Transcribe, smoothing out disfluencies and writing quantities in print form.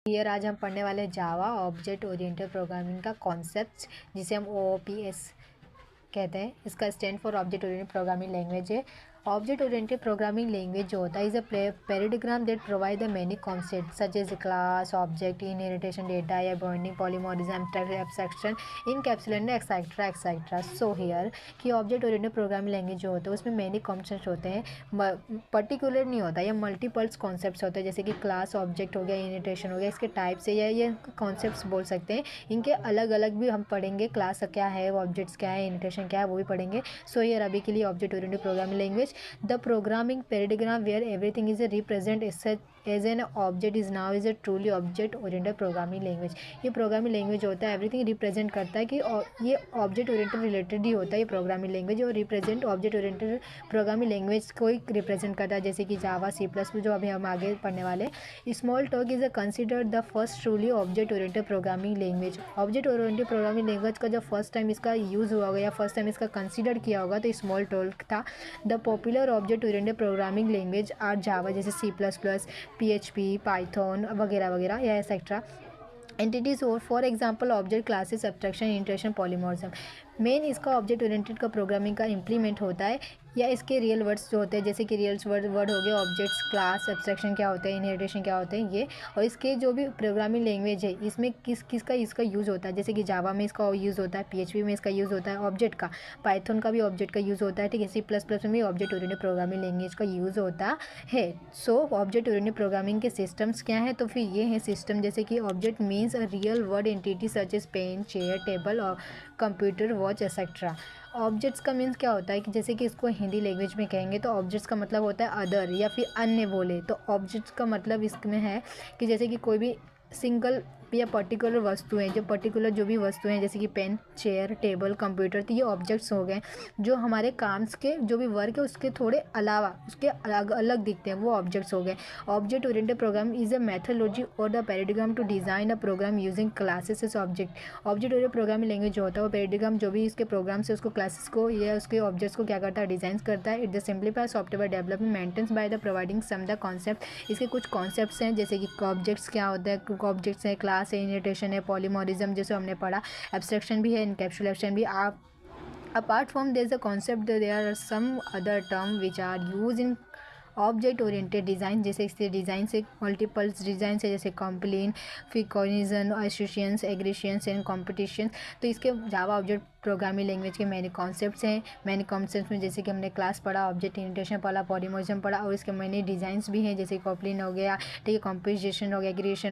Year आज हम पढ़ने वाले जावा ऑब्जेक्ट ओरिएंटेड प्रोग्रामिंग का कॉन्सेप्ट, जिसे हम OOPS कहते हैं। इसका stand for object oriented programming language है। ऑब्जेक्ट ओरिएंटेड प्रोग्रामिंग लैंग्वेज जो होता है is a paradigm that provide the many concept such as class, object, inheritance, data या bonding, polymorphism, abstraction, encapsulation, et cetera et cetera. So here कि object oriented programming language जो होता है उसमें मेनी कॉन्सेप्ट होते हैं, पर्टिकुलर नहीं होता, या मल्टीपल्स कॉन्सेप्ट्स होते हैं, जैसे कि क्लास, ऑब्जेक्ट हो गया, इनहेरिटेशन हो गया, इसके टाइप्स है या ये कॉन्सेप्ट्स बोल सकते हैं। इनके अलग अलग भी हम पढ़ेंगे, क्लास क्या है, ऑब्जेक्ट्स क्या है, इनहेरिटेशन क्या है, वो भी पढ़ेंगे। सो हियर अभी के लिए object oriented programming language, the programming paradigm where everything is represented as an object is now is a truly object oriented programming language। ये प्रोग्रामिंग लैंग्वेज होता है, एवरीथिंग रिप्रेजेंट करता है कि ये ऑब्जेक्ट ओरिएंटेड रिलेटेड ही होता है ये प्रोग्रामिंग लैंग्वेज, और represent object oriented programming language को ही रिप्रेजेंट करता है, जैसे कि जावा, C++, जो अभी हम आगे पढ़ने वाले। Small talk is considered the first truly object oriented programming language. Object oriented programming language का जब फर्स्ट टाइम इसका यूज़ हुआ होगा या फर्स्ट टाइम इसका कंसिडर किया होगा तो स्मॉल टॉक था। The popular object oriented programming language are Java, जैसे C++, PHP, पाइथन वगैरह वगैरह या एक्सेट्रा। एंटिटीज और for example object, classes, abstraction, interaction, polymorphism. Main इसका ऑब्जेक्ट ओरिएंटेड का प्रोग्रामिंग का इंप्लीमेंट होता है, या इसके रियल वर्ड्स जो होते हैं, जैसे कि रियल वर्ड हो गए ऑब्जेक्ट्स, क्लास, एब्स्ट्रैक्शन क्या होते हैं, इनहेरिटेशन क्या होते हैं ये, और इसके जो भी प्रोग्रामिंग लैंग्वेज है इसमें किसका इसका यूज़ होता है, जैसे कि जावा में इसका यूज़ होता है, PHP में इसका यूज़ होता है ऑब्जेक्ट का, पाइथन का भी ऑब्जेक्ट का यूज़ होता है, ठीक है, C++ में भी ऑब्जेक्ट ओरिएंटेड प्रोग्रामिंग लैंग्वेज का यूज़ होता है। सो ऑब्जेक्ट ओरिएंटेड प्रोग्रामिंग के सिस्टम्स क्या हैं, तो फिर ये हैं सिस्टम, जैसे कि object means a real world entity such as pen, chair, table और कंप्यूटर, वॉच एक्सेट्रा। ऑब्जेक्ट्स का मीन्स क्या होता है कि जैसे कि इसको हिंदी लैंग्वेज में कहेंगे तो ऑब्जेक्ट्स का मतलब होता है अदर या फिर अन्य बोले तो ऑब्जेक्ट्स का मतलब इसमें है कि जैसे कि कोई भी सिंगल या पर्टिकुलर वस्तुएं, जो पर्टिकुलर जो भी वस्तुएं जैसे कि पेन, चेयर, टेबल, कंप्यूटर, तो ये ऑब्जेक्ट्स हो गए जो हमारे काम के जो भी वर्क है उसके थोड़े अलावा उसके अलग अलग दिखते हैं, वो ऑब्जेक्ट्स हो गए। Object oriented program is a methodology और the paradigm to design a program using classes as object. Object oriented programming language जो होता है वो पैराडिग्राम जो भी इसके प्रोग्राम्स है उसको क्लासेस को या उसके ऑब्जेक्ट्स को क्या करता है, डिज़ाइन करता है। It the simplify software development maintenance by the providing some the concept. इसके कुछ कॉन्सेप्ट्स हैं, जैसे कि ऑब्जेक्ट्स क्या होता है, ऑब्जेक्ट्स है, क्लास है, इनहेरिटेशन है, पॉलीमॉर्फिज्म जैसे हमने पढ़ा, एब्स्ट्रैक्शन भी है, इनकैप्सुलेशन भी। आप apart from this the concept there are some other term which are used in object oriented design, जैसे इससे डिज़ाइन से मल्टीपल्स डिज़ाइन से, जैसे कॉम्प्लेन, फिर कोनिजन, एसोसिएशंस, एग्रीशियंस एंड कॉम्पिटिशन। तो इसके जावा ऑब्जेक्ट प्रोग्रामिंग लैंग्वेज के मैनी कॉन्सेप्ट्स हैं। मैनी कॉन्सेप्ट्स में जैसे कि हमने क्लास पढ़ा, ऑब्जेक्ट इनहेरिटेशन पढ़ा, पॉलीमॉर्फिज्म पढ़ा, और इसके मैनी डिज़ाइंस भी हैं, जैसे कॉम्प्लेन हो गया, ठीक है, कॉम्पोजिशन हो गया, एग्रीशन